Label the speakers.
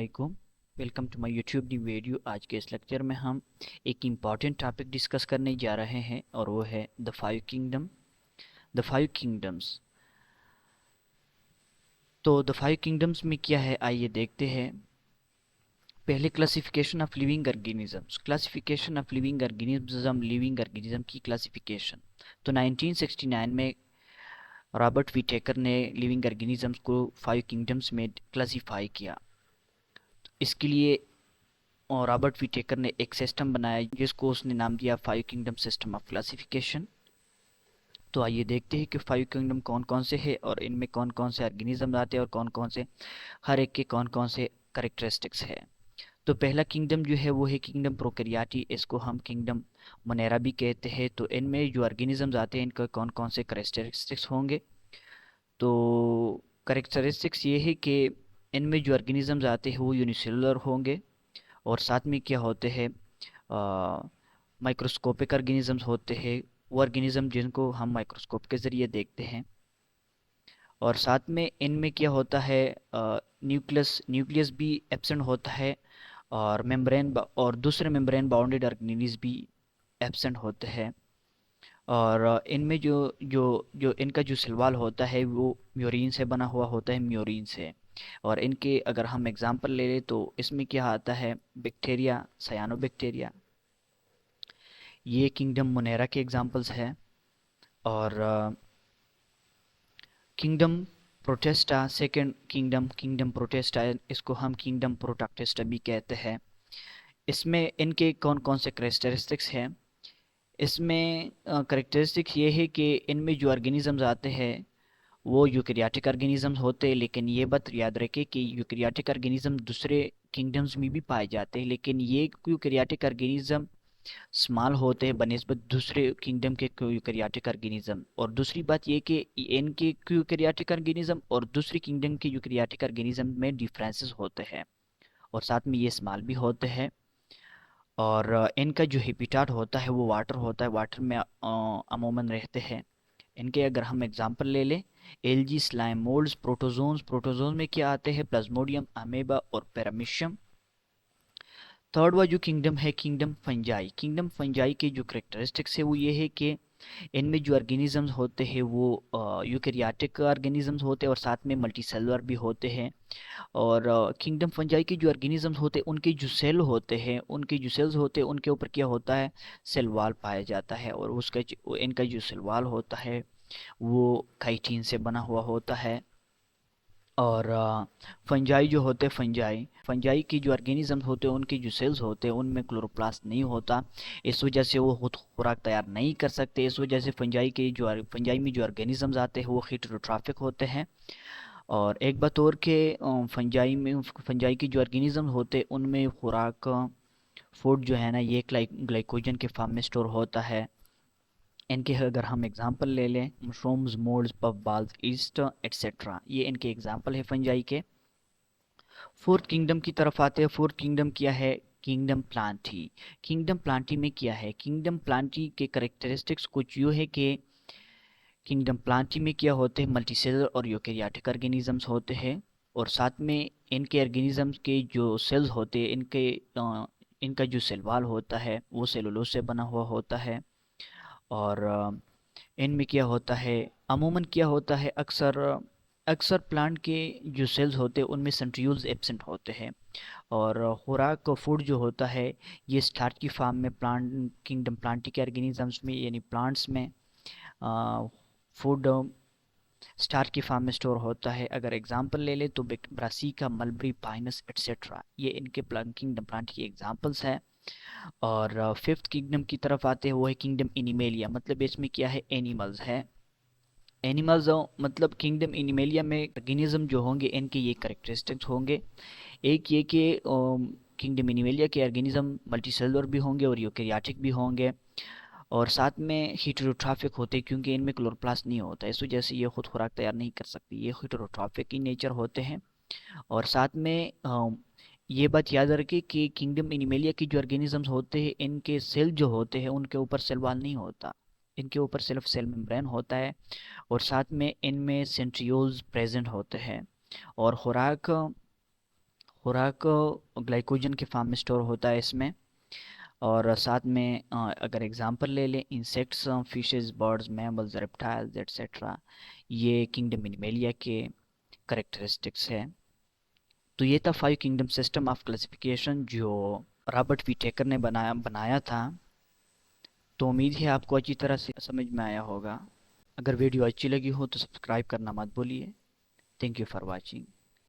Speaker 1: वालेकुम। Welcome to my YouTube new video. आज के इस लेक्चर में हम एक इम्पॉर्टेंट टॉपिक डिस्कस करने जा रहे हैं और वो है द फाइव किंगडम्स। तो द फाइव किंगडम्स में क्या है, आइए देखते हैं। पहले classification of living organisms. Living organism की क्लासिफिकेशन। तो 1969 में रॉबर्ट विटेकर ने लिविंग ऑर्गेनिजम्स को फाइव किंगडम्स में क्लासिफाई किया। इसके लिए और रॉबर्ट विटेकर ने एक सिस्टम बनाया जिसको उसने नाम दिया five kingdom system of classification. तो आइए देखते हैं कि फाइव किंगडम कौन कौन से हैं और इनमें कौन कौन से ऑर्गेनिज्म आते हैं और कौन कौन से, हर एक के कौन कौन से करेक्टरिस्टिक्स है। तो पहला किंगडम जो है वो है किंगडम प्रोकैरियोटी। इसको हम किंगडम मोनेरा भी कहते हैं। तो इनमें जो ऑर्गेनिजम्स आते हैं इनका कौन कौन से करेक्टरिस्टिक्स होंगे। तो करेक्टरिस्टिक्स ये है कि इनमें जो ऑर्गेनिजम्स आते हैं वो यूनिसेलुलर होंगे और साथ में क्या होते हैं, माइक्रोस्कोपिक ऑर्गेनिजम्स होते हैं, वो ऑर्गेनिज्म जिनको हम माइक्रोस्कोप के ज़रिए देखते हैं। और साथ में इनमें क्या होता है, न्यूक्लियस न्यूक्लियस भी एब्सेंट होता है और मेम्ब्रेन और दूसरे मेम्ब्रेन बाउंडेड ऑर्गेनिज भी एब्सेंट होते हैं। और इनमें जो जो जो इनका जो सिलवाल होता है वो म्योरीन से बना हुआ होता है, म्योरीन से। और इनके अगर हम एग्जांपल ले लें तो इसमें क्या आता है, बैक्टीरिया, सायानोबैक्टीरिया, ये किंगडम मोनेरा के एग्जांपल्स हैं। और kingdom Protista, second kingdom, kingdom Protista, इसको हम किंगडम प्रोटैक्टेस्टा भी कहते हैं। इसमें इनके कौन कौन से करेक्टरिस्टिक्स हैं। इसमें करेक्टरिस्टिक्स ये है कि इनमें जो ऑर्गेनिजम्स आते हैं वो यूकैरियोटिक ऑर्गेनिजम्स होते हैं, लेकिन ये बात याद रखें कि यूकैरियोटिक ऑर्गेनिज्म दूसरे किंगडम्स में भी पाए जाते हैं, लेकिन ये यूकैरियोटिक ऑर्गेनिज्म स्मॉल होते हैं बनिस्बत दूसरे किंगडम के यूकैरियोटिक ऑर्गेनिज्म। और दूसरी बात ये कि इनके यूकैरियोटिक ऑर्गेनिज्म और दूसरे किंगडम के यूकैरियोटिक ऑर्गेनिज्म में डिफरेंसेस होते हैं और साथ में ये स्मॉल भी होते हैं। और इनका जो हैबिटेट होता है वो वाटर होता है, वाटर में अमूमन रहते हैं। इनके अगर हम एग्जांपल ले लें, LG, slime, moulds, protozoans. Protozoan में क्या आते हैं, प्लाज्मोडियम, अमेबा और पैरामीशियम। थर्ड वाला जो किंगडम है, किंगडम फंजाई। किंगडम फंजाई के जो करेक्टरिस्टिक्स है वो ये है कि इनमें जो ऑर्गेनिजम्स होते हैं वो यूकैरियोटिक ऑर्गेनिजम्स होते हैं और साथ में मल्टीसेलुलर भी होते हैं। और किंगडम फंजाई के जो ऑर्गेनिजम्स होते हैं उनके जो सेल होते हैं, उनके जो सेल्स होते हैं उनके ऊपर क्या होता है, सेल वॉल पाया जाता है। और इनका जो सेल वॉल होता है वो काइटिन से बना हुआ होता है। और फंजाई जो होते हैं, फंजाई फंजाई की जो ऑर्गेनिजम्स होते हैं उनके जो सेल्स होते हैं उनमें क्लोरोप्लास्ट नहीं होता। इस वजह से वो खुद खुराक तैयार नहीं कर सकते। इस वजह से फंजाई में जो ऑर्गेनिजम्स आते हैं वो हेटेरोट्रॉफिक होते हैं। और एक बात और के, फंजाई की जो ऑर्गेनिज्म होते हैं उनमें खुराक, फूड जो है ना, ये ग्लाइकोजन के फॉर्म में स्टोर होता है। इनके अगर हम एग्जांपल ले लें, mushrooms, moulds, puff balls, east etcetera, ये इनके एग्जांपल है फंजाई के। फोर्थ किंगडम की तरफ आते हैं। फोर्थ किंगडम क्या है, किंगडम प्लांटी। किंगडम प्लांटी में क्या है, किंगडम प्लांटी के करेक्टरिस्टिक्स कुछ यूँ है कि किंगडम प्लांटी में क्या होते हैं, मल्टीसेलर और यूकैरियोटिक ऑर्गेनिजम्स होते हैं। और साथ में इनके ऑर्गेनिजम्स के जो सेल्स होते हैं इनका जो सेल वॉल होता है वो सेलुलोज से बना हुआ होता है। और इनमें क्या होता है, अमूमन क्या होता है, अक्सर अक्सर प्लांट के जो सेल्स होते हैं उनमें सेंट्रियोल्स एब्सेंट होते हैं। और खुराक फूड जो होता है ये स्टार्च की फॉर्म में प्लांट, किंगडम प्लांटी के ऑर्गेनिजम्स में यानी प्लांट्स में फूड स्टार की फॉर्म में स्टोर होता है। अगर एग्जांपल ले ले तो ब्रासिका, मलबरी, पाइनस एट्सेट्रा, ये इनके किंगडम प्लांट की एग्जांपल्स हैं। और फिफ्थ किंगडम की तरफ आते हैं, वो है किंगडम एनिमेलिया। मतलब इसमें क्या है, एनिमल्स है। एनिमल्स मतलब किंगडम एनिमेलिया में ऑर्गेनिज्म जो होंगे इनके ये करेक्टरिस्टिक्स होंगे। एक ये कि किंगडम एनिमेलिया के ऑर्गेनिज्म मल्टीसेलुलर भी होंगे और यूकैरियोटिक भी होंगे और साथ में हेटेरोट्रॉफिक होते हैं क्योंकि इनमें क्लोरोप्लास्ट नहीं होता, इस वजह से ये खुद खुराक तैयार नहीं कर सकती, ये हेटेरोट्रॉफिक इन नेचर होते हैं। और साथ में ये बात याद रखें कि किंगडम एनिमेलिया की जो ऑर्गेनिजम्स होते हैं इनके सेल जो होते हैं उनके ऊपर सेल वॉल नहीं होता, इनके ऊपर सिर्फ सेल मेम्ब्रेन होता है। और साथ में इनमें सेंट्रियोल्स प्रेजेंट होते हैं। और खुराक खुराक ग्लाइकोजन के फॉर्म में स्टोर होता है इसमें। और साथ में अगर एग्जांपल ले लें, insects, fishes, birds, mammals, reptiles etcetera, ये किंगडम एनिमेलिया के करेक्टरिस्टिक्स है। तो ये था 5 किंगडम सिस्टम ऑफ क्लासिफिकेशन जो रॉबर्ट विटेकर ने बनाया था। तो उम्मीद है आपको अच्छी तरह से समझ में आया होगा। अगर वीडियो अच्छी लगी हो तो सब्सक्राइब करना मत भूलिए। Thank you for watching.